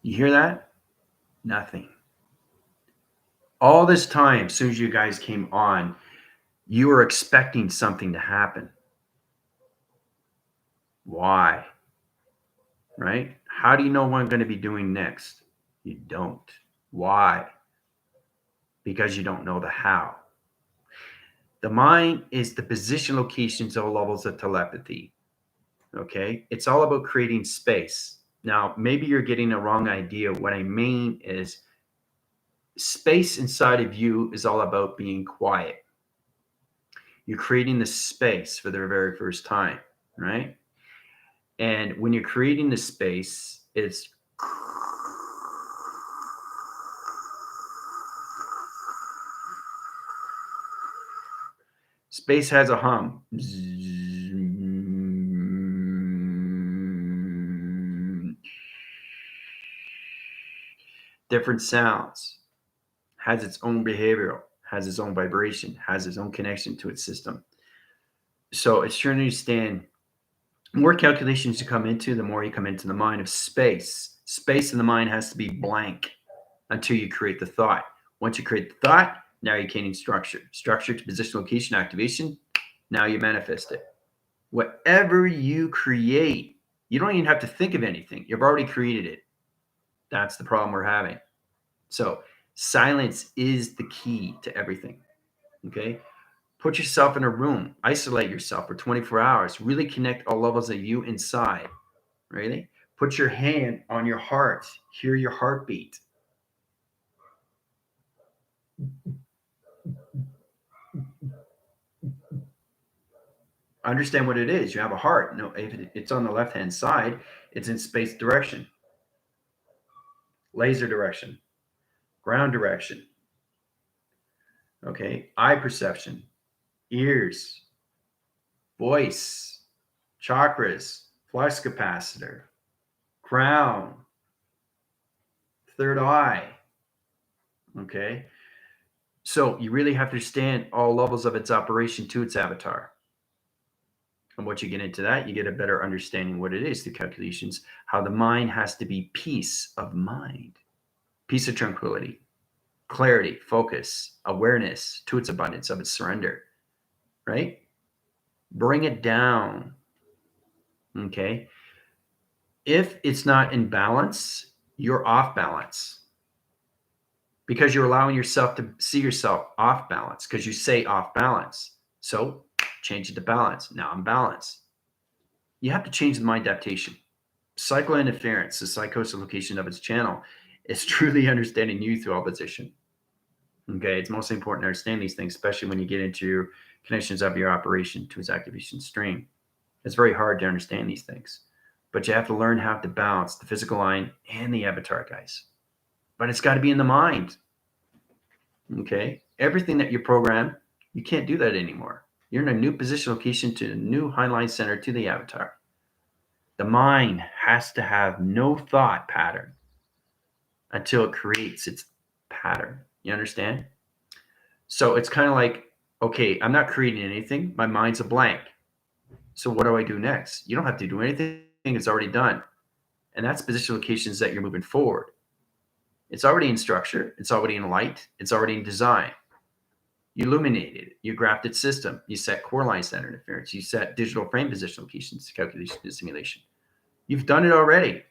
You hear that? Nothing. All this time, as soon as you guys came on, you were expecting something to happen. Why? Right? How do you know what I'm going to be doing next? You don't. Why? Because you don't know the how. The mind is the position, locations, all levels of telepathy. Okay? It's all about creating space. Now, maybe you're getting a wrong idea. What I mean is space inside of you is all about being quiet. You're creating the space for the very first time, right? And when you're creating the space, it's space has a hum. Different sounds, has its own behavioral, has its own vibration, has its own connection to its system. So it's trying to understand more calculations you come into, the more you come into the mind of space. Space in the mind has to be blank until you create the thought. Once you create the thought, now you're gaining structure. Structure to position, location, activation. Now you manifest it. Whatever you create, you don't even have to think of anything. You've already created it. That's the problem we're having. So silence is the key to everything. Okay. Put yourself in a room, isolate yourself for 24 hours, really connect all levels of you inside. Really? Put your hand on your heart, hear your heartbeat. Understand what it is. You have a heart. No, if it's on the left hand side, it's in space direction, laser direction, ground direction. Okay. Eye perception, ears, voice, chakras, flux capacitor, crown, third eye. Okay. So you really have to understand all levels of its operation to its avatar. And once you get into that, you get a better understanding what it is, the calculations, how the mind has to be peace of mind, peace of tranquility, clarity, focus, awareness to its abundance of its surrender, right? Bring it down. Okay. If it's not in balance, you're off balance because you're allowing yourself to see yourself off balance because you say off balance. So change it to balance. Now I'm balanced. You have to change the mind adaptation. Psychointerference, the psychosis location of its channel, is truly understanding you through opposition. Okay, it's mostly important to understand these things, especially when you get into your connections of your operation to its activation stream. It's very hard to understand these things, but you have to learn how to balance the physical line and the avatar, guys. But it's got to be in the mind. Okay, everything that you program, you can't do that anymore. You're in a new position location to a new hindline center to the avatar. The mind has to have no thought pattern until it creates its pattern. You understand? So it's kind of like, okay, I'm not creating anything. My mind's a blank. So what do I do next? You don't have to do anything. It's already done. And that's position locations that you're moving forward. It's already in structure. It's already in light. It's already in design. You illuminated it. You grafted system. You set core line center interference. You set digital frame position locations, calculation, and simulation. You've done it already.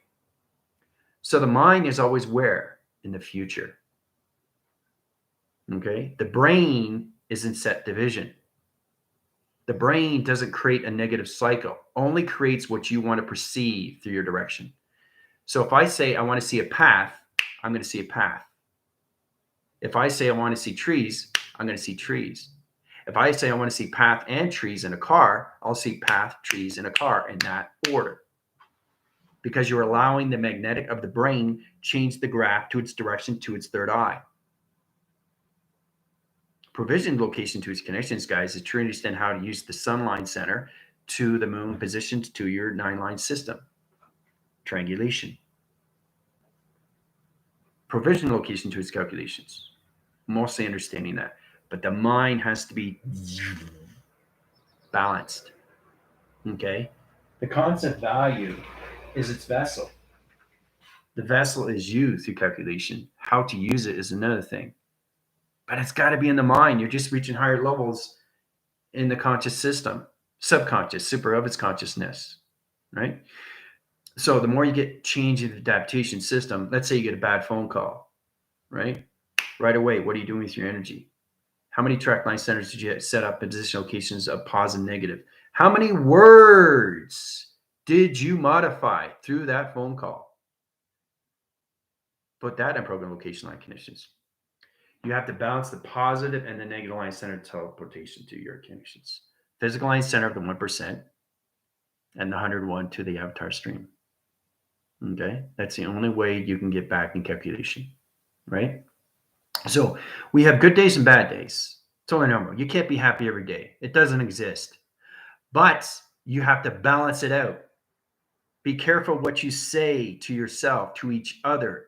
So the mind is always where? In the future. Okay. The brain is in set division. The brain doesn't create a negative cycle, only creates what you want to perceive through your direction. So if I say I want to see a path, I'm going to see a path. If I say I want to see trees, I'm going to see trees. If I say I want to see path and trees in a car, I'll see path, trees in a car in that order. Because you're allowing the magnetic of the brain change the graph to its direction to its third eye. Provision location to its connections, guys, is to understand how to use the sun line center to the moon positioned to your 9-line system. Triangulation. Provision location to its calculations. Mostly understanding that. But the mind has to be balanced. Okay? The constant value is its vessel. The vessel is you through calculation. How to use it is another thing. But it's got to be in the mind. You're just reaching higher levels in the conscious system, subconscious, super of its consciousness, right? So the more you get change in the adaptation system, let's say you get a bad phone call, right? Right away, what are you doing with your energy? How many track line centers did you set up in position locations of positive and negative? How many words did you modify through that phone call? Put that in program location line conditions. You have to balance the positive and the negative line center teleportation to your connections. Physical line center of the 1% and the 101 to the avatar stream. Okay, that's the only way you can get back in calculation, right? So we have good days and bad days. Totally normal. You can't be happy every day. It doesn't exist. But you have to balance it out. Be careful what you say to yourself, to each other.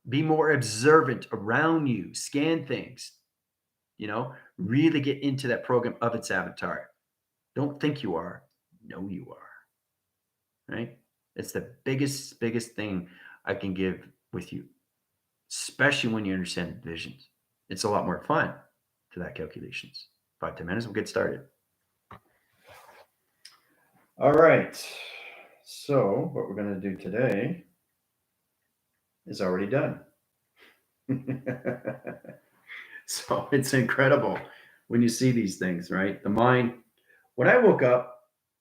Be more observant around you. Scan things. Really get into that program of its avatar. Don't think you are. Know you are. Right? It's the biggest thing I can give with you, especially when you understand the divisions. It's a lot more fun to that calculations. 5-10 minutes, we'll get started. All right. So what we're going to do today is already done. So it's incredible when you see these things, right? The mind. When I woke up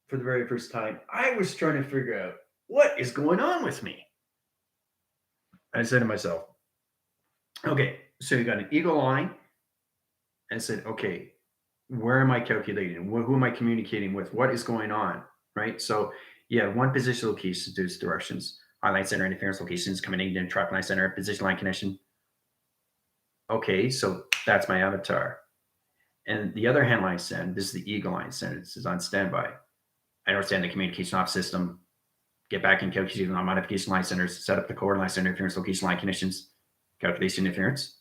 for the very first time, I was trying to figure out what is going on with me. I said to myself, okay, so you got an eagle line. And I said, okay, where am I calculating? Who am I communicating with? What is going on? Right? So you have one position location to its directions, highlight center interference locations, coming in track line center, position line connection. Okay, so that's my avatar. And the other hand line center, this is the eagle line center. This is on standby. I understand the communication off system. Get back in calculation on modification line centers, set up the coordinate line center interference location line connections, calculation interference.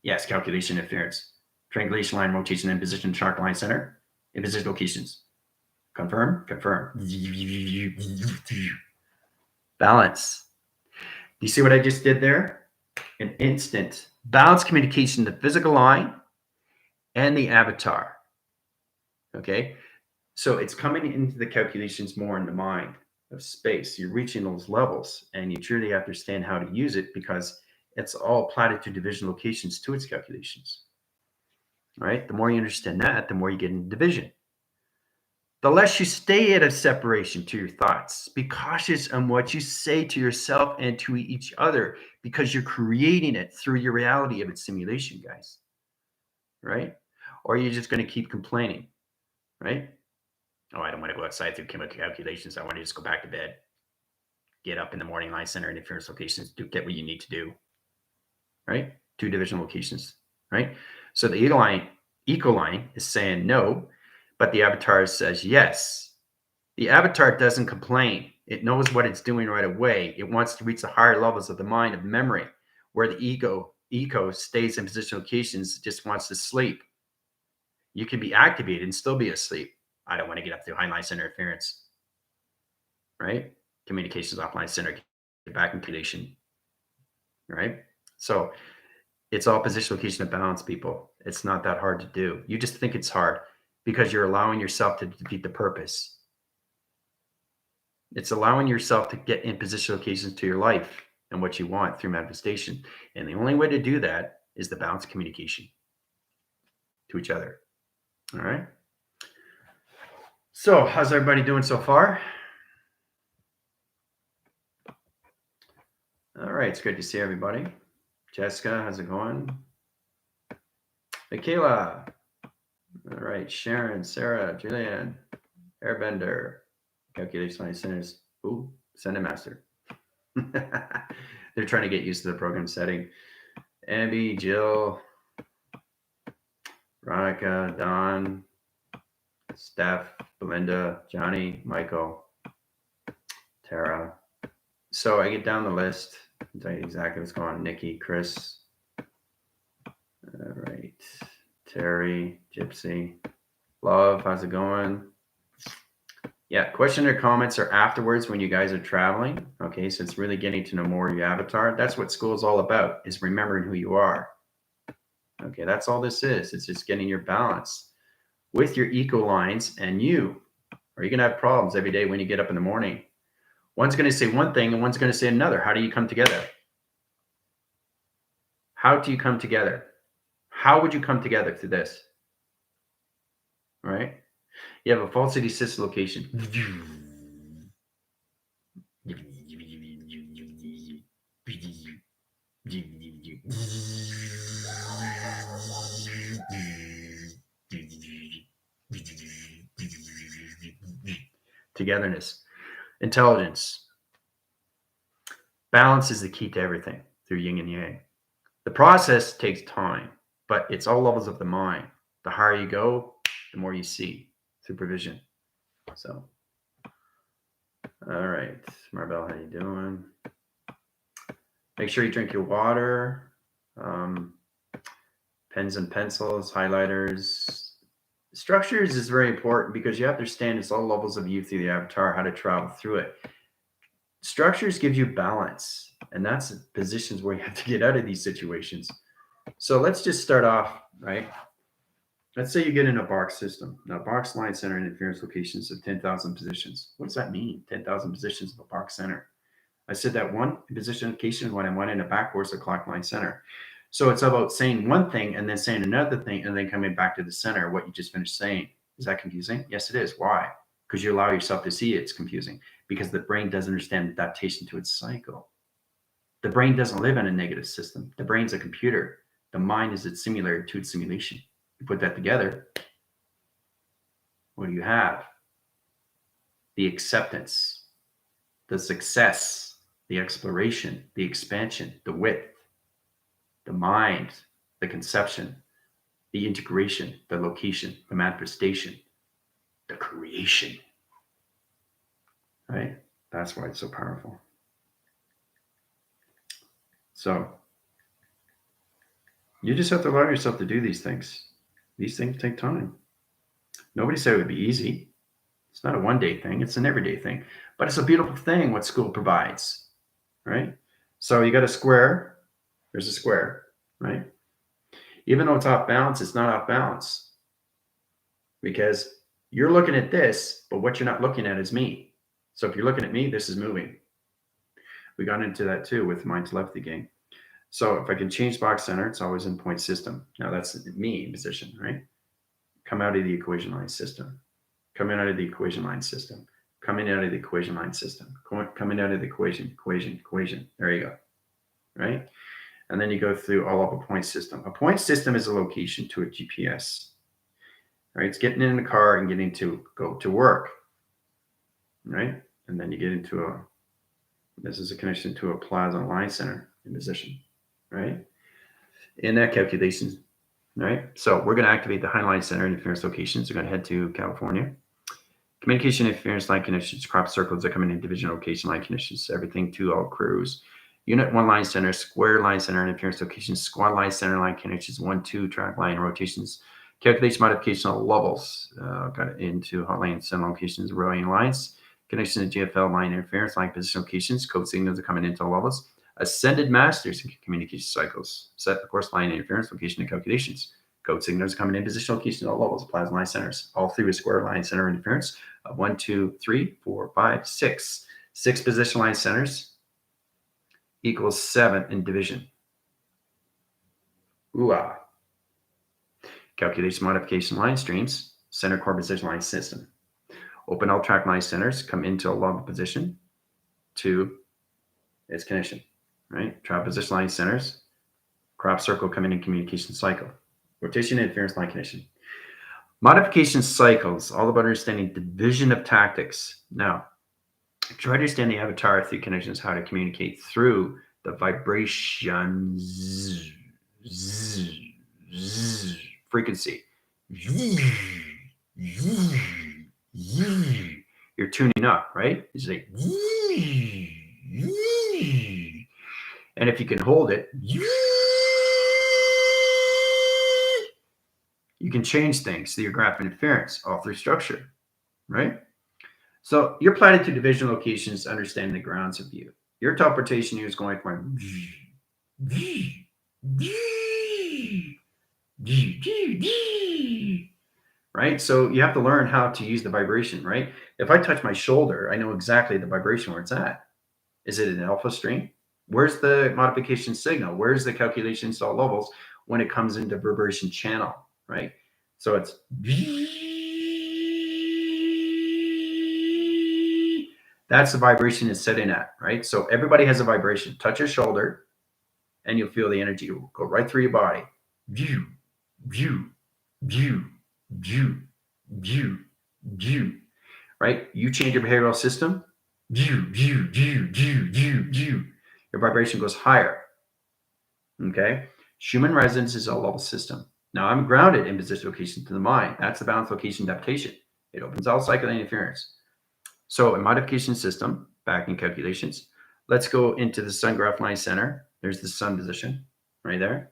Yes, calculation interference. Triangulation line rotation and position chart line center in position locations. Confirm. Balance. Do you see what I just did there? An instant balance communication, the physical line and the avatar. Okay. So it's coming into the calculations more in the mind of space. You're reaching those levels and you truly understand how to use it because it's all platitude division locations to its calculations. Right? The more you understand that, the more you get into division. The less you stay at a separation to your thoughts. Be cautious on what you say to yourself and to each other because you're creating it through your reality of its simulation, guys. Right? Or you're just going to keep complaining. Right? Oh, I don't want to go outside through chemical calculations. I want to just go back to bed. Get up in the morning line center interference locations. Get what you need to do. Right? 2 division locations. Right? So the eco line is saying no, but the avatar says yes. The avatar doesn't complain. It knows what it's doing right away. It wants to reach the higher levels of the mind of memory, where the ego stays in position locations, just wants to sleep. You can be activated and still be asleep. I don't want to get up through hindline center interference. Right? Communications offline center, get back in communication. Right? So it's all position location of balance, people. It's not that hard to do. You just think it's hard because you're allowing yourself to defeat the purpose. It's allowing yourself to get in position locations to your life and what you want through manifestation. And the only way to do that is the balance of communication to each other. All right. So how's everybody doing so far? All right. It's good to see everybody. Jessica, how's it going? Michaela. All right. Sharon, Sarah, Julianne, Airbender, Calculation Line Centers. Ooh, Send a Master. They're trying to get used to the program setting. Abby, Jill, Veronica, Don, Steph, Belinda, Johnny, Michael, Tara. So I get down the list. I'll tell you exactly what's going on. Nikki, Chris. All right. Terry, Gypsy. Love, how's it going? Yeah, question or comments are afterwards when you guys are traveling. Okay, so it's really getting to know more of your avatar. That's what school is all about, is remembering who you are. Okay, that's all this is. It's just getting your balance with your eco lines and you. Or you're going to have problems every day when you get up in the morning. One's going to say one thing and one's going to say another. How do you come together? How do you come together? How would you come together to this? Right? You have a falsity cyst location. Togetherness, intelligence, balance is the key to everything through yin and yang. The process takes time, but it's all levels of the mind. The higher you go, the more you see supervision. So, all right, Marbell, how you doing? Make sure you drink your water. Pens and pencils, highlighters. Structures is very important because you have to understand it's all levels of you through the avatar, how to travel through it. Structures give you balance, and that's positions where you have to get out of these situations. So let's just start off, right? Let's say you get in a box system. Now, box line center and interference locations of 10,000 positions. What does that mean? 10,000 positions of a box center. I said that one position location when I went in a backwards a clock line center. So it's about saying one thing and then saying another thing and then coming back to the center, what you just finished saying. Is that confusing? Yes, it is. Why? Because you allow yourself to see it's confusing because the brain doesn't understand adaptation to its cycle. The brain doesn't live in a negative system. The brain's a computer. The mind is its simulator to its simulation. You put that together, what do you have? The acceptance, the success, the exploration, the expansion, the width, the mind, the conception, the integration, the location, the manifestation, the creation. Right? That's why it's so powerful. So you just have to allow yourself to do these things. These things take time. Nobody said it would be easy. It's not a one-day thing. It's an everyday thing. But it's a beautiful thing what school provides. Right? So you got a square. There's a square. Right? Even though it's off balance, it's not off balance. Because you're looking at this, but what you're not looking at is me. So if you're looking at me, this is moving. We got into that too with mind telepathy game. So if I can change box center, it's always in point system. Now that's me position, right? Come out of the equation line system. Coming out of the equation line system. Coming out of the equation line system. Coming out of the equation. There you go. Right? And then you go through all of a point system. A point system is a location to a GPS. Right? It's getting in the car and getting to go to work. Right? And then you get into this is a connection to a plasma line center in position. Right? In that calculation, right? So we're going to activate the Highline Center interference locations. We're going to head to California. Communication interference line connections, crop circles are coming in division location line connections, everything to all crews. Unit 1 line center, square line center interference locations, squad line center line connections, 1, 2 track line rotations, calculation modification of levels. Got it into hotline center locations, rowing lines, connection to GFL line interference line position locations, code signals are coming into levels. Ascended masters and communication cycles. Set the course line interference location and calculations. Code signals coming in position location at all levels. Plasma line centers. All three with square line center interference. 1, 2, 3, 4, 5, 6. 6 position line centers equals 7 in division. Ooh-ah. Calculation modification line streams. Center core position line system. Open all track line centers come into a level position to its connection. Right? Trap position line centers, crop circle coming in communication cycle, rotation interference line connection. Modification cycles, all about understanding division of tactics. Now, try to understand the avatar through connections, how to communicate through the vibrations frequency. You're tuning up, right? It's like, and if you can hold it, you can change things through your graph interference all through structure, right? So your platitude division location is understanding the grounds of view. Your teleportation here is going from right? So you have to learn how to use the vibration, right? If I touch my shoulder, I know exactly the vibration where it's at. Is it an alpha string? Where's the modification signal? Where's the calculation salt levels when it comes into vibration channel, right? So it's that's the vibration it's setting at, right? So everybody has a vibration. Touch your shoulder and you'll feel the energy go right through your body. View, view, view, view, view, view, right? You change your behavioral system, view, view, view, view, view, view. Your vibration goes higher. Okay. Schumann resonance is a level system. Now I'm grounded in position location to the mind. That's the balance location adaptation. It opens all cycle interference. So a modification system, back in calculations. Let's go into the sun graph line center. There's the sun position right there.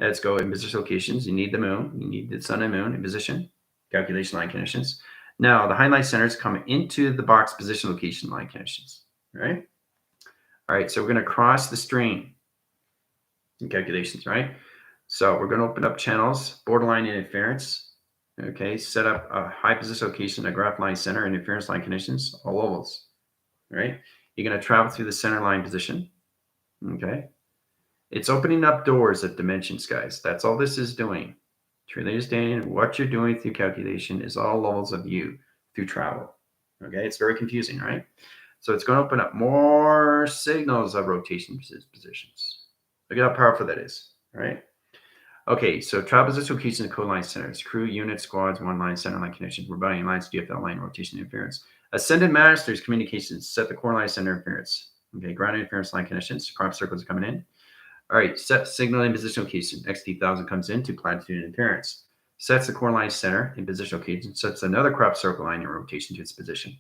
Let's go in position locations. You need the moon. You need the sun and moon in position. Calculation line conditions. Now the highlight centers come into the box position location line conditions. Right. All right. So we're going to cross the stream in calculations. Right. So we're going to open up channels, borderline interference. Okay. Set up a high position location, a graph line center, interference line conditions, all levels. Right. You're going to travel through the center line position. Okay. It's opening up doors of dimensions, guys. That's all this is doing. Truly understanding what you're doing through calculation is all levels of you through travel. Okay, it's very confusing, right? So it's going to open up more signals of rotation positions. Look at how powerful that is, right? Okay, so travel position location and code line centers, crew, unit, squads, one line, center line connections, rebellion lines, GFL line, rotation interference. Ascended masters, communications, set the core line center interference. Okay, ground interference line connections, crop circles are coming in. All right, set signal in position location. XT1000 comes into platitude interference. Sets the core line center in position location. Sets another crop circle line in rotation to its position.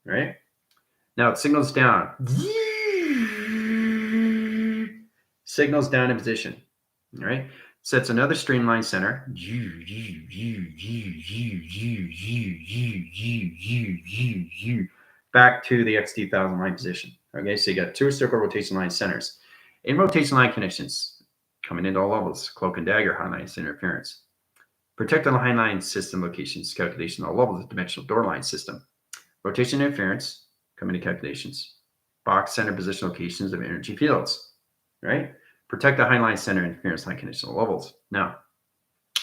All right. Now it signals down. Signals down in position. All right. Sets another streamline center. Back to the XT1000 line position. Okay, so you got two circle rotation line centers. In rotation line connections, coming into all levels, cloak and dagger, high line interference. Protect on the high line system locations, calculation all levels, dimensional door line system. Rotation interference, coming to calculations. Box center position locations of energy fields, right? Protect the high line center interference line conditional levels. Now,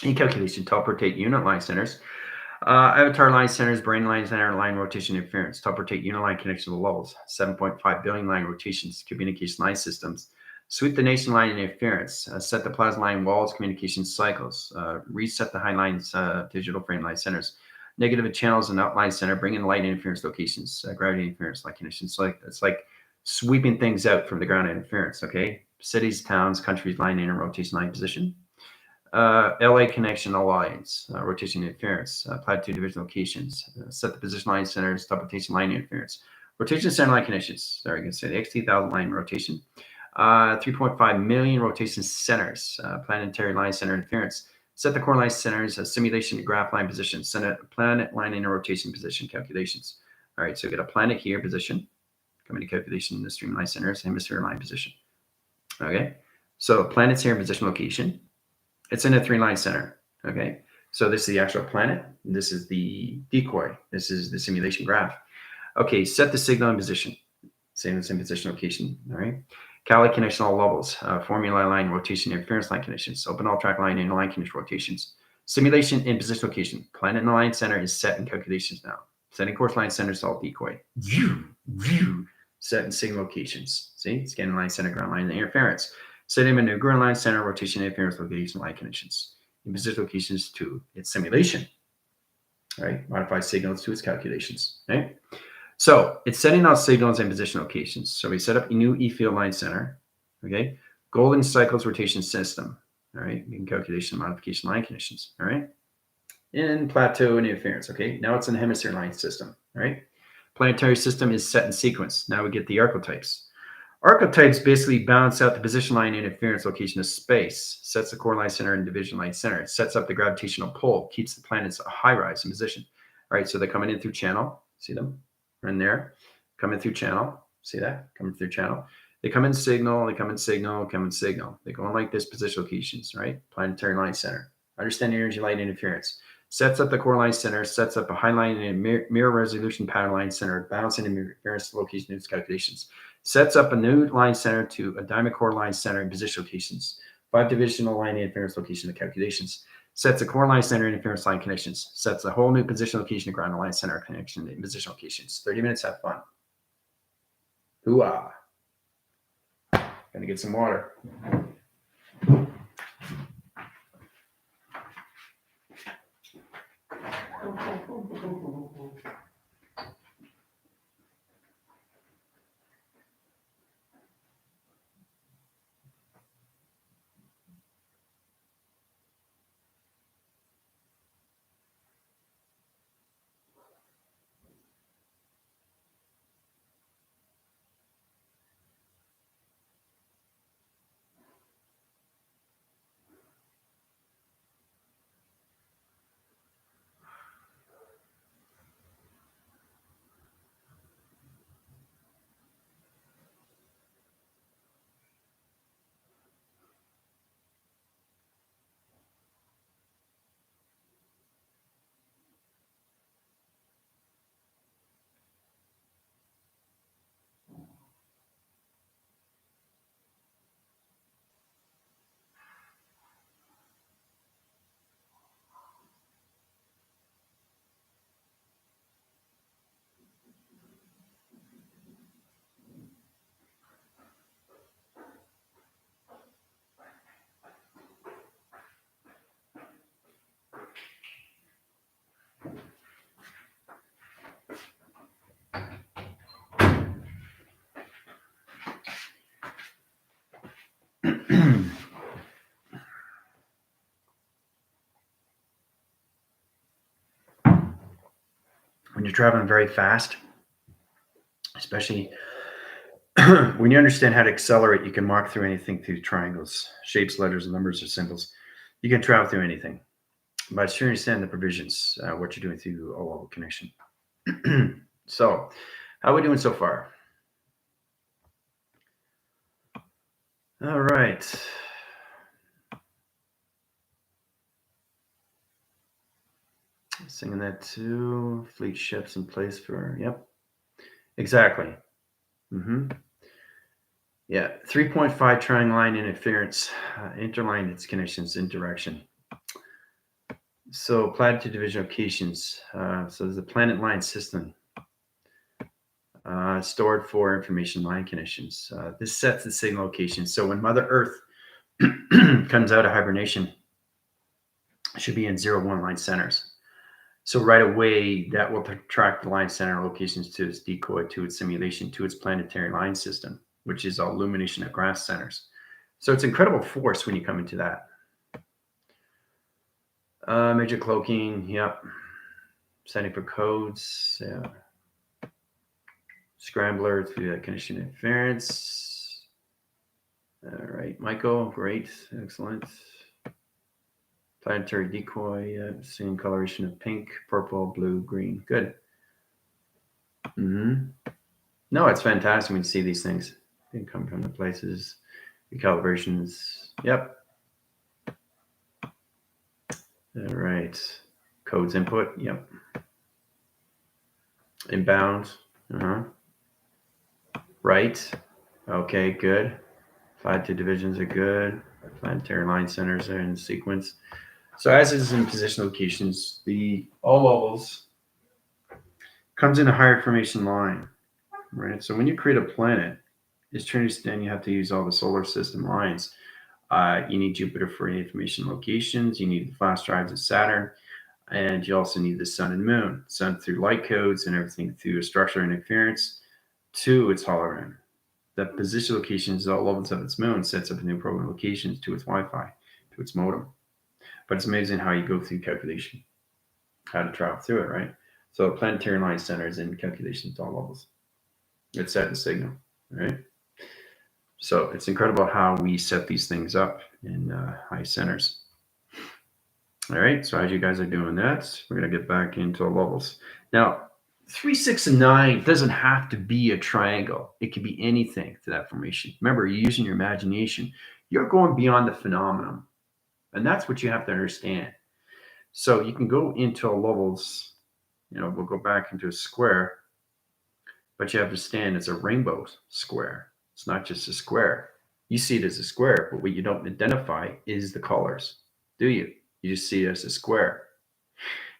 in calculation, teleportate unit line centers, avatar line centers, brain line center, line rotation interference, teleportate unit line connection levels, 7.5 billion line rotations, communication line systems, sweep the nation line interference, set the plasma line walls, communication cycles, reset the high lines, digital frame line centers, negative channels and outline center, bring in light interference locations, gravity interference line conditions. So it's like sweeping things out from the ground interference. Okay, cities, towns, countries, line in rotation line position. LA connection alliance, rotation interference, platitude division locations, set the position line centers, teleportation line interference, rotation center line connections. There you can say the XT1000 line rotation. 3.5 million rotation centers, planetary line center interference. Set the core line centers, simulation graph line position, set a planet line in a rotation position calculations. All right, so we get a planet here position, coming to calculation in the streamline centers, hemisphere line position. Okay, so planets here in position location. It's in a three-line center. Okay, so this is the actual planet. This is the decoy. This is the simulation graph. Okay, set the signal in position. Same position location. All right. Cali connection all levels. Formula line rotation interference line conditions. Open all track line and line condition rotations. Simulation in position location. Planet in the line center is set in calculations now. Setting course line center is all decoy. Set in signal locations. See, scanning line center, ground line, and interference. Set him in a ground line center, rotation, interference, location, line conditions. In position locations to its simulation. All right, modify signals to its calculations. Right. So it's setting out signals and position locations. So we set up a new E-field line center. Okay. Golden cycles rotation system. All right. Making calculation, modification, line conditions. All right. In plateau and interference. Okay. Now it's in the hemisphere line system. All right. Planetary system is set in sequence. Now we get the archetypes. Archetypes basically balance out the position line interference location of space, sets the core line center and division line center, sets up the gravitational pull, keeps the planets a high rise in position. All right. So they're coming in through channel. See them? in there, coming through channel. See that? Coming through channel. They come in signal, they come in signal, come in signal. They go in like this, position locations, right? Planetary line center. Understand energy light interference. Sets up the core line center, sets up a high line and mirror resolution pattern line center, balancing interference location its calculations. Sets up a new line center to a diamond core line center and position locations. 5 divisional line interference location of calculations. Sets a core line center interference line connections. Sets a whole new position location to ground line center connection and position locations. 30 minutes, have fun. Hoo-ah. Gonna get some water. When you're traveling very fast, especially when you understand how to accelerate, you can mark through anything through triangles, shapes, letters, numbers, or symbols. You can travel through anything. But you understand the provisions, what you're doing through all level connection. So, how are we doing so far? All right. Singing that too. Fleet ships in place for, yep. Exactly. Yeah. 3.5 triangle line interference, interline its connections in direction. So platitude division locations. So there's a planet line system stored for information line connections. This sets the signal location. So when Mother Earth comes out of hibernation, it should be in 0-1 line centers. So right away, that will track the line center locations to its decoy, to its simulation, to its planetary line system, which is all illumination at grass centers. So it's incredible force when you come into that. Major cloaking, yep. Setting for codes, yeah. Scrambler through that condition interference. All right, Michael, great, excellent. Planetary decoy, yeah, same coloration of pink, purple, blue, green. Good. No, it's fantastic when you see these things. They come from the places, recalibrations. Yep. All right. Codes input. Yep. Inbound. Right. Okay, good. 5-2 divisions are good. Planetary line centers are in sequence. So as is in position locations, the all levels comes in a higher formation line, right? So when you create a planet, it's to understand you have to use all the solar system lines. You need Jupiter for information locations. You need the flash drives of Saturn. And you also need the sun and moon. Sun through light codes and everything through a structural interference to its hologram. The position locations, all levels of its moon, sets up a new program locations to its Wi-Fi, to its modem. But it's amazing how you go through calculation, how to travel through it, right? So planetary line centers in calculations to all levels. It's set in signal, right? So it's incredible how we set these things up in high centers. All right, so as you guys are doing that, we're going to get back into levels. Now, 3, 6, and 9 doesn't have to be a triangle. It could be anything to that formation. Remember, you're using your imagination. You're going beyond the phenomenon. And that's what you have to understand. So you can go into levels, we'll go back into a square, but you have to understand it's a rainbow square. It's not just a square. You see it as a square, but what you don't identify is the colors, do you? You just see it as a square.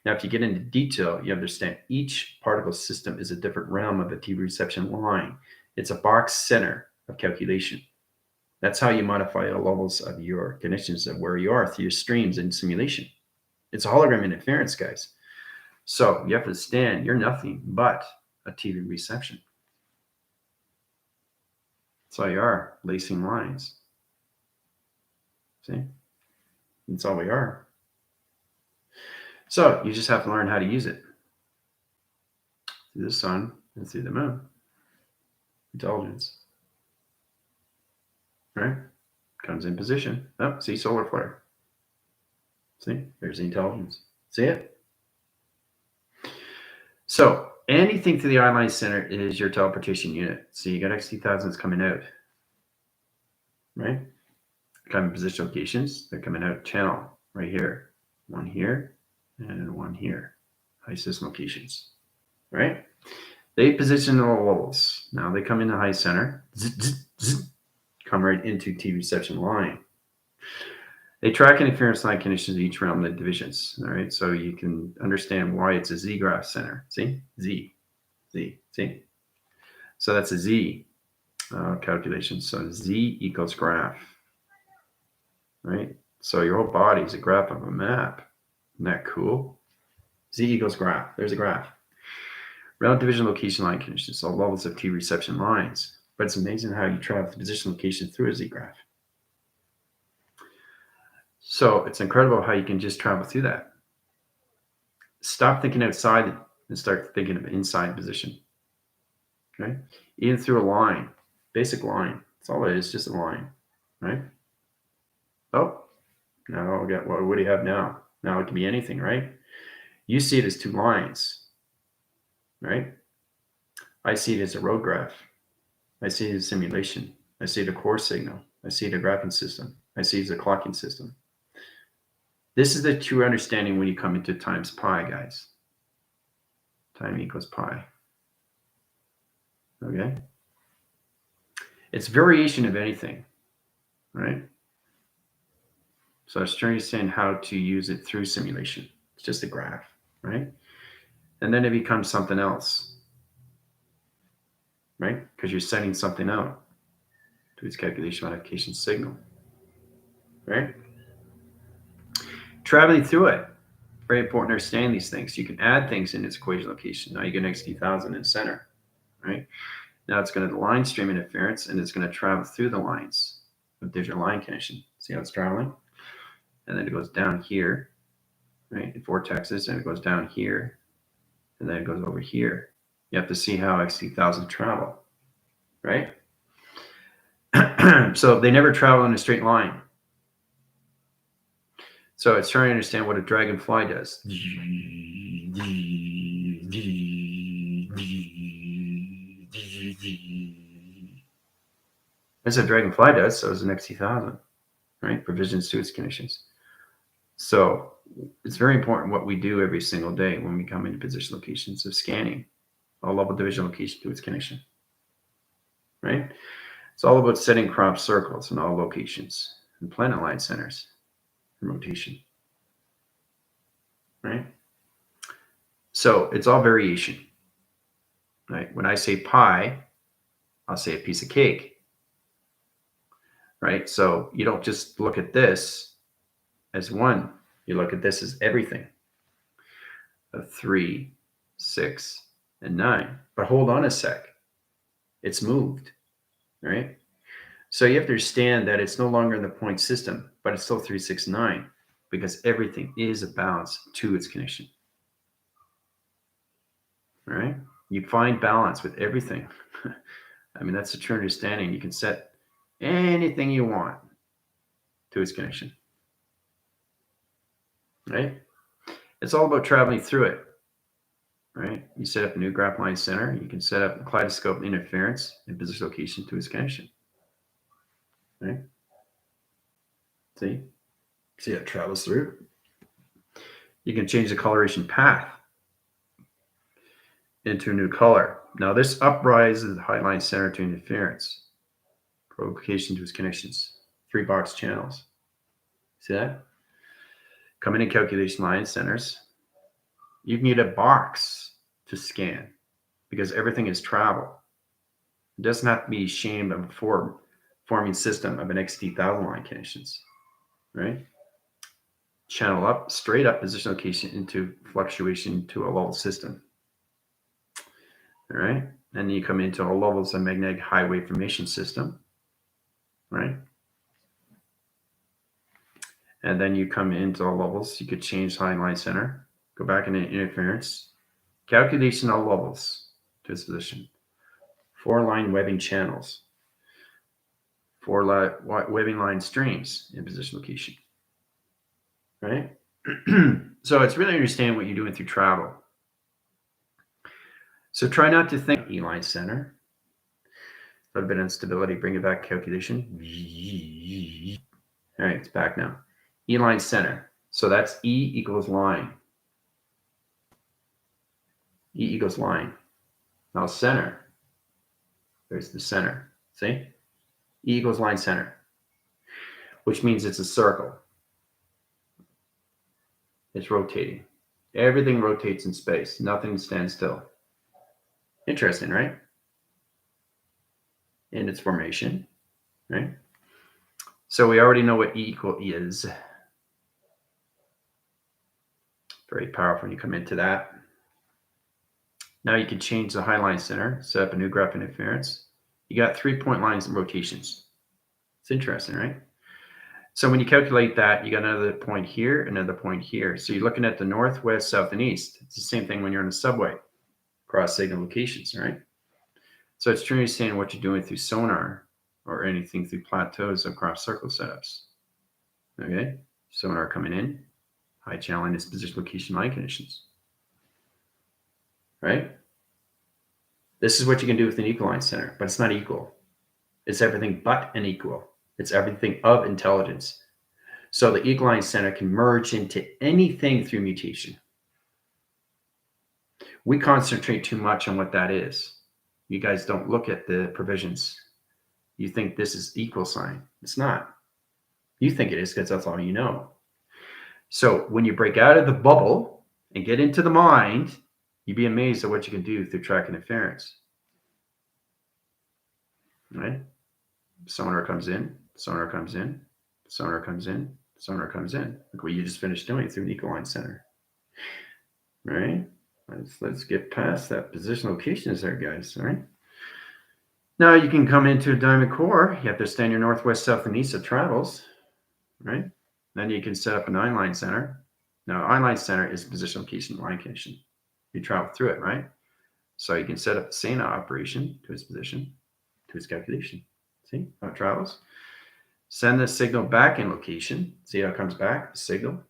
Now, if you get into detail, you understand each particle system is a different realm of a TV reception line. It's a box center of calculation. That's how you modify the levels of your conditions of where you are through your streams and simulation. It's a hologram interference, guys. So you have to understand you're nothing but a TV reception. That's all you are, lacing lines. See? That's all we are. So you just have to learn how to use it. Through the sun and through the moon. Intelligence. Right? Comes in position. Oh, see solar flare. See? There's the intelligence. See it? So anything to the eye-line center is your teleportation unit. So you got X2000s coming out. Right? Coming position locations. They're coming out channel right here. One here and one here. High system locations. Right? They position the levels. Now they come in the high center. Come right into T reception line. They track interference line conditions of each realm of the divisions. All right, so you can understand why it's a Z graph center. See, Z, see. So that's a Z calculation. So Z equals graph. Right. So your whole body is a graph of a map. Isn't that cool? Z equals graph. There's a graph. Realm division location line conditions. All levels of T reception lines. But it's amazing how you travel the position location through a Z graph. So it's incredible how you can just travel through that. Stop thinking outside and start thinking of inside position. Okay? Even through a line, basic line. That's all it is, just a line. Right? Oh, now what do you have now? Now it can be anything, right? You see it as two lines, right? I see it as a road graph. I see it as a simulation. I see it a core signal. I see it a graphing system. I see it as a clocking system. This is the true understanding when you come into times pi, guys. Time equals pi. Okay? It's variation of anything, right? So I was trying to understand how to use it through simulation. It's just a graph, right? And then it becomes something else, right? Because you're sending something out to its calculation modification signal, right? Traveling through it, very important to understand these things. You can add things in its equation location. Now you get X2000 in center, right? Now it's going to line stream interference, and it's going to travel through the lines of digital line condition. See how it's traveling? And then it goes down here, right? In vortexes, and it goes down here, and then it goes over here. You have to see how X2000 travel, right? So they never travel in a straight line. So it's trying to understand what a dragonfly does. That's what a dragonfly does. So is an X2000, right? Provisions to its conditions. So it's very important what we do every single day when we come into position locations of scanning, all level division location to its connection, right? It's all about setting crop circles in all locations and planet line centers and rotation, right? So it's all variation, right? When I say pie, I'll say a piece of cake, right? So you don't just look at this as one. You look at this as everything of 3, 6, and 9. But hold on a sec. It's moved, right? So you have to understand that it's no longer in the point system, but it's still 3, 6, 9 because everything is a balance to its connection. All right? You find balance with everything. I mean, that's the true understanding. You can set anything you want to its connection. Right? It's all about traveling through it. right? You set up a new graph line center. You can set up kaleidoscope interference and position location to its connection, right? See how it travels through. You can change the coloration path into a new color. Now this uprises the highline center to interference, provocation to its connections, 3-box channels. See that? Come in and calculation line centers. You need a box to scan because everything is travel. It doesn't have to be shamed of a forming system of an XT1000 line connections, right? Channel up, straight up position location into fluctuation to a level system. All right. And then you come into all levels of magnetic high wave formation system, right? And then you come into all levels. You could change high line center, go back into interference, calculation all levels to its position. 4-line webbing channels, 4 webbing line streams in position location, right? So it's really understand what you're doing through travel. So try not to think E-line center. A little bit of instability, bring it back calculation. All right, it's back now. E-line center. So that's E equals line. E equals line. Now center. There's the center. See? E equals line center, which means it's a circle. It's rotating. Everything rotates in space. Nothing stands still. Interesting, right? In its formation, right? So we already know what E equal is. Very powerful when you come into that. Now you can change the highline center, set up a new graph interference. You got 3-point lines and rotations. It's interesting, right? So when you calculate that, you got another point here, another point here. So you're looking at the north, west, south, and east. It's the same thing when you're in a subway, cross signal locations, right? So it's truly saying what you're doing through sonar or anything through plateaus of crop circle setups. Okay, sonar coming in, high channel in its position location line conditions. Right? This is what you can do with an equal line center, but it's not equal. It's everything but an equal. It's everything of intelligence. So the equal line center can merge into anything through mutation. We concentrate too much on what that is. You guys don't look at the provisions. You think this is equal sign. It's not. You think it is because that's all you know. So when you break out of the bubble and get into the mind, you'd be amazed at what you can do through track interference. Right? Sonar comes in, sonar comes in, sonar comes in, sonar comes in. Like what you just finished doing through an equal line center. Right? Let's get past that position locations there, guys. All right. Now you can come into a diamond core. You have to stand your northwest, south, and east of travels. Right? Then you can set up an I-line center. Now, I-line center is position location line condition. You travel through it, right? So you can set up the same operation to its position, to its calculation. See how it travels? Send the signal back in location. See how it comes back, the signal?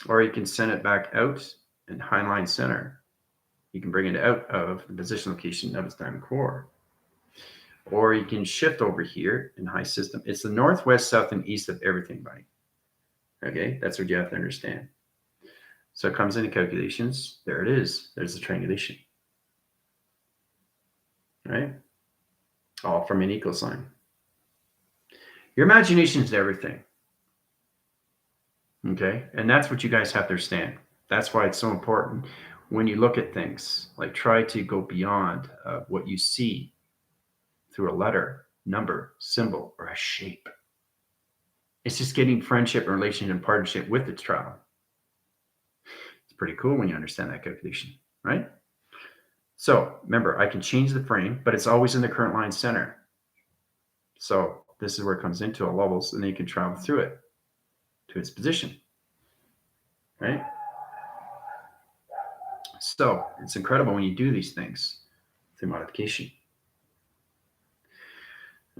Or you can send it back out in high-line center. You can bring it out of the position location of its diamond core. Or you can shift over here in high system. It's the northwest, south, and east of everything, buddy. Okay, that's what you have to understand. So it comes into calculations. There it is. There's the triangulation. Right? All from an equal sign. Your imagination is everything. Okay? And that's what you guys have to understand. That's why it's so important when you look at things. Like try to go beyond what you see through a letter, number, symbol, or a shape. It's just getting friendship, relationship, and partnership with its travel. It's pretty cool when you understand that calculation, right? So remember, I can change the frame, but it's always in the current line center. So this is where it comes into all levels, and then you can travel through it to its position, right? So it's incredible when you do these things through modification.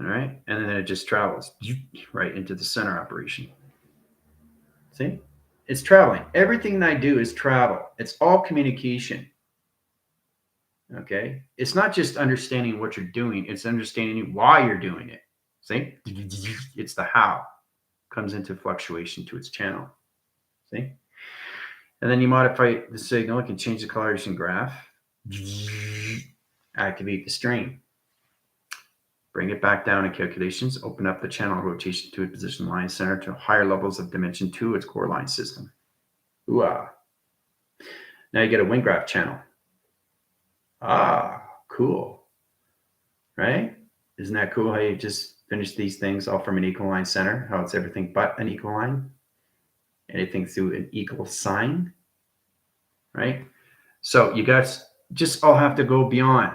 All right, and then it just travels right into the center operation. See? It's traveling. Everything that I do is travel. It's all communication. Okay. It's not just understanding what you're doing, it's understanding why you're doing it. See? It's the how comes into fluctuation to its channel. See? And then you modify the signal. You can change the colors and graph. Activate the string. Bring it back down in calculations. Open up the channel rotation to a position line center to higher levels of dimension to its core line system. Ooh-ah. Now you get a wind graph channel. Ah, cool. Right? Isn't that cool how you just finish these things all from an equal line center? How it's everything but an equal line? Anything through an equal sign? Right? So you guys just all have to go beyond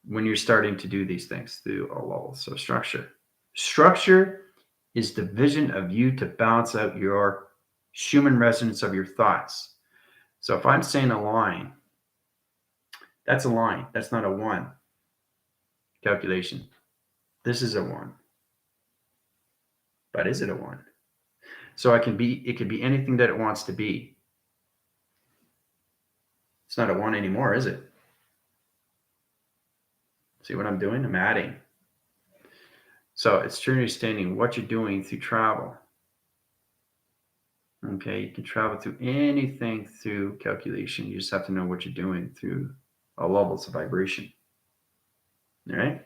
when you're starting to do these things through all levels. So structure. Structure is the vision of you to balance out your Schumann resonance of your thoughts. So if I'm saying a line, that's a line. That's not a one. Calculation. This is a one. But is it a one? So it can be anything that it wants to be. It's not a one anymore, is it? See what I'm doing? I'm adding. So it's true understanding what you're doing through travel. Okay, you can travel through anything through calculation. You just have to know what you're doing through all levels of vibration. All right.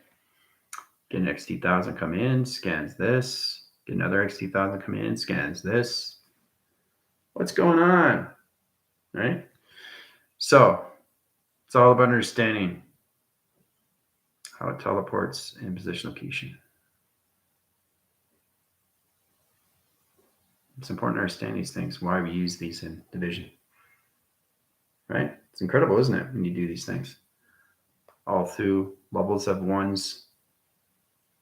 Get an XT1000 come in, scans this. Get another XT1000 come in, scans this. What's going on? All right. So it's all about understanding how it teleports in position location. It's important to understand these things, why we use these in division. Right? It's incredible, isn't it, when you do these things? All through levels of ones,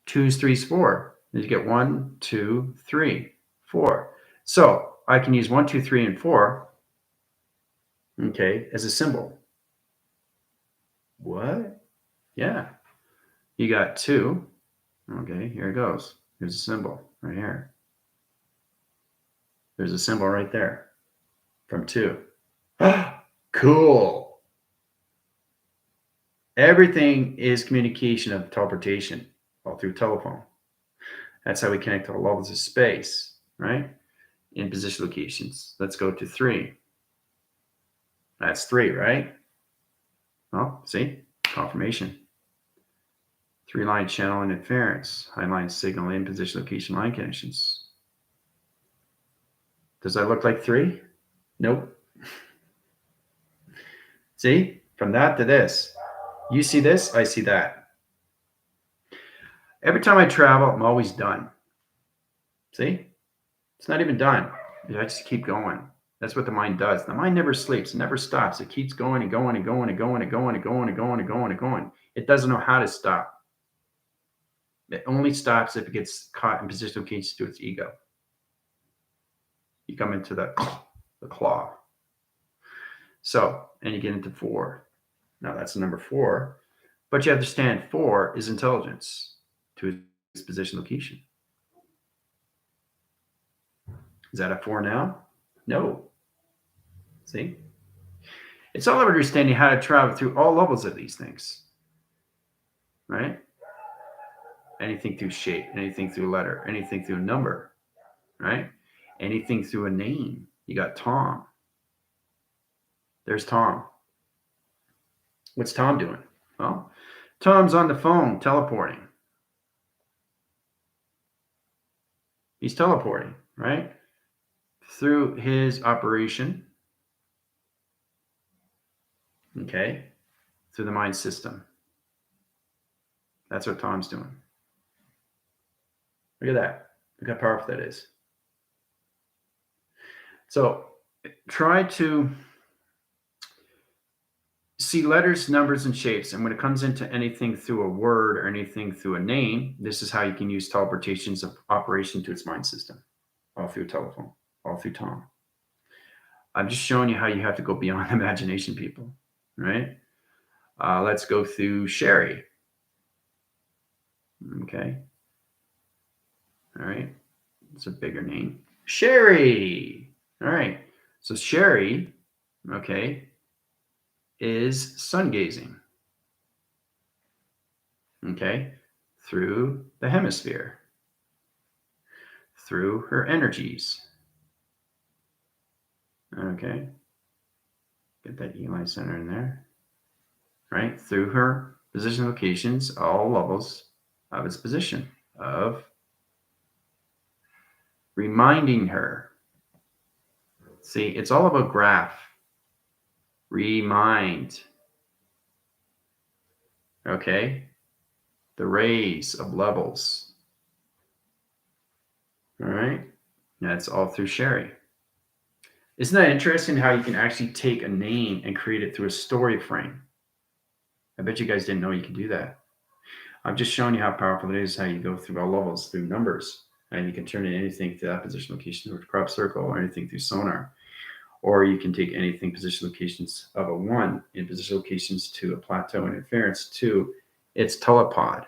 twos, threes, four. You get 1, 2, 3, 4. So I can use 1, 2, 3, and 4, okay, as a symbol. What? Yeah. You got 2. Okay, here it goes. Here's a symbol right here. There's a symbol right there from 2. Cool. Everything is communication of teleportation all through telephone. That's how we connect to all levels of space, right? In position locations. Let's go to 3. That's 3, right? Well, see? Confirmation. 3-line channel interference. High-line signal in position location line connections. Does that look like 3? Nope. See? From that to this. You see this, I see that. Every time I travel, I'm always done. See? It's not even done. I just keep going. That's what the mind does. The mind never sleeps. It never stops. It keeps going and going and going and going and going and going and going and going and going. It doesn't know how to stop. It only stops if it gets caught in position location to its ego. You come into the claw. So, and you get into 4. Now that's the number 4. But you understand 4 is intelligence to its position location. Is that a 4 now? No. See? It's all about understanding how to travel through all levels of these things. Right? Anything through shape, anything through a letter, anything through a number. Right? Anything through a name. You got Tom. There's Tom. What's Tom doing? Well, Tom's on the phone teleporting. He's teleporting, right? Through his operation. Okay? Through the mind system. That's what Tom's doing. Look at that. Look how powerful that is. So try to see letters, numbers, and shapes. And when it comes into anything through a word or anything through a name, this is how you can use teleportations of operation to its mind system. All through telephone, all through Tom. I'm just showing you how you have to go beyond imagination, people, right? Let's go through Sherry. Okay. All right. It's a bigger name. Sherry. All right. So Sherry, okay, is sun gazing. Okay, through the hemisphere, through her energies. Okay, get that E-line center in there, right? Through her position locations, all levels of its position, of reminding her. See, it's all about graph. Remind. Okay, the rays of levels. All right, that's all through Sherry. Isn't that interesting how you can actually take a name and create it through a story frame? I bet you guys didn't know you could do that. I'm just showing you how powerful it is, how you go through all levels through numbers, and you can turn in anything to that position location or crop circle or anything through sonar. Or you can take anything position locations of a 1 in position locations to a plateau interference to its telepod,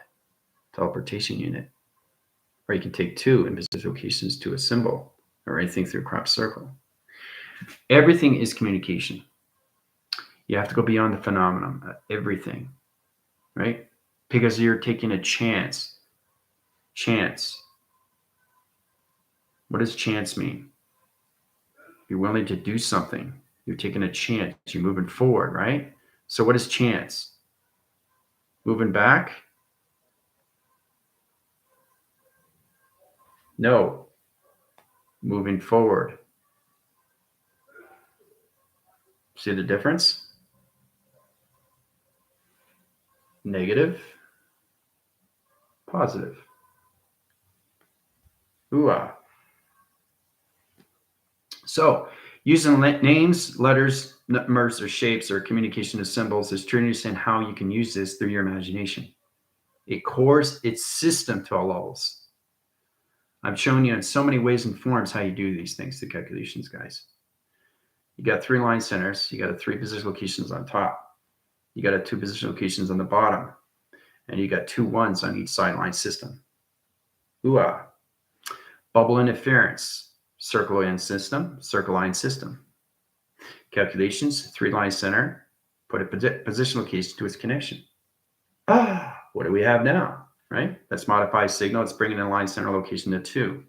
teleportation unit. Or you can take 2 in position locations to a symbol or anything through a crop circle. Everything is communication. You have to go beyond the phenomenon, everything, right? Because you're taking a chance. Chance. What does chance mean? You're willing to do something. You're taking a chance. You're moving forward, right? So what is chance? Moving back? No. Moving forward. See the difference? Negative. Positive. Ooh-ah. So using names, letters, numbers, or shapes, or communication of symbols is to understand how you can use this through your imagination. It cores its system to all levels. I'm showing you in so many ways and forms how you do these things, the calculations, guys. You got 3 line centers. You got 3 position locations on top. You got 2 position locations on the bottom. And you got 2 1s on each sideline system. Ooh-ah. Bubble interference. Circle line system, circle line system. Calculations, 3 line center. Put a position location to its connection. What do we have now? Right? Let's modify signal. Let's bring in a line center location to 2.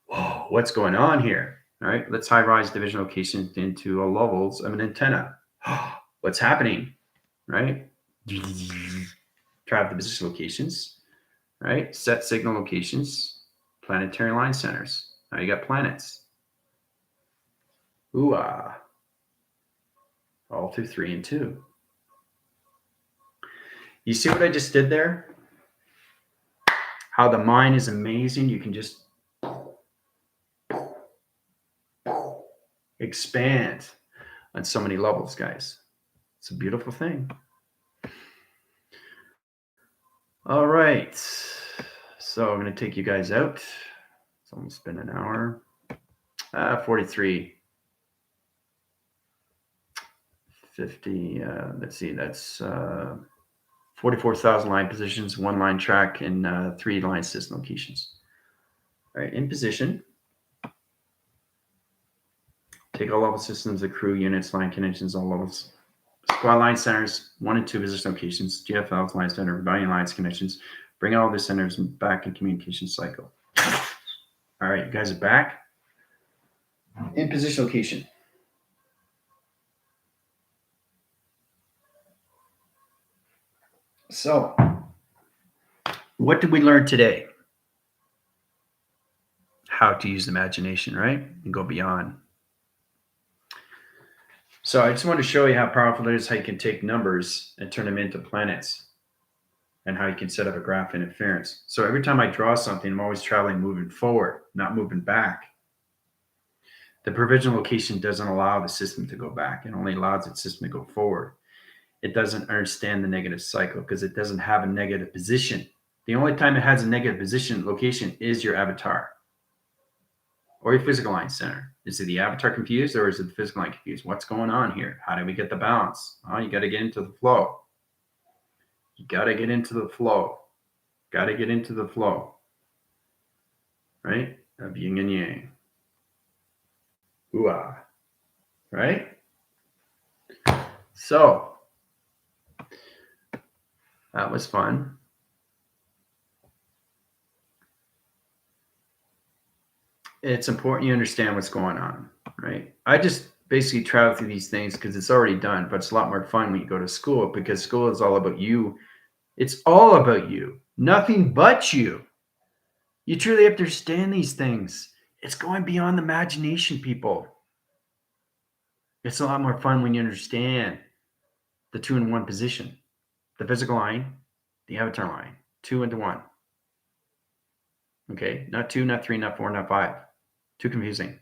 Whoa, what's going on here? All right, let's high rise division locations into levels of an antenna. What's happening? Right? Try the position locations, right? Set signal locations, planetary line centers. Now you got planets. Ooh-ah. All through 3 and 2. You see what I just did there? How the mind is amazing. You can just expand on so many levels, guys. It's a beautiful thing. All right. So I'm going to take you guys out. It's almost been an hour. 43. 50. Let's see. That's 44,000 line positions, 1 line track, and 3 line system locations. All right. In position. Take all level systems, the crew, units, line connections, all levels. Squad line centers, 1 and 2 position locations, GFLs, line center, rebellion lines, connections. Bring all the centers back in communication cycle. All right, you guys are back. In position location. So, what did we learn today? How to use imagination, right? And go beyond. So I just want to show you how powerful it is, how you can take numbers and turn them into planets, and how you can set up a graph interference. So every time I draw something, I'm always traveling moving forward, not moving back. The provisional location doesn't allow the system to go back. It only allows its system to go forward. It doesn't understand the negative cycle because it doesn't have a negative position. The only time it has a negative position location is your avatar or your physical line center. Is it the avatar confused or is it the physical line confused? What's going on here? How do we get the balance? Oh, you got to get into the flow. You got to get into the flow. Got to get into the flow. Right? Of yin and yang. Ooh-ah. Right? So that was fun. It's important you understand what's going on, right? I just basically travel through these things because it's already done, but it's a lot more fun when you go to school because school is all about you. It's all about you, nothing but you. You truly have to understand these things. It's going beyond the imagination, people. It's a lot more fun when you understand the 2-in-1 position, the physical line, the avatar line, 2 into 1. Okay, not 2, not 3, not 4, not 5. Too confusing.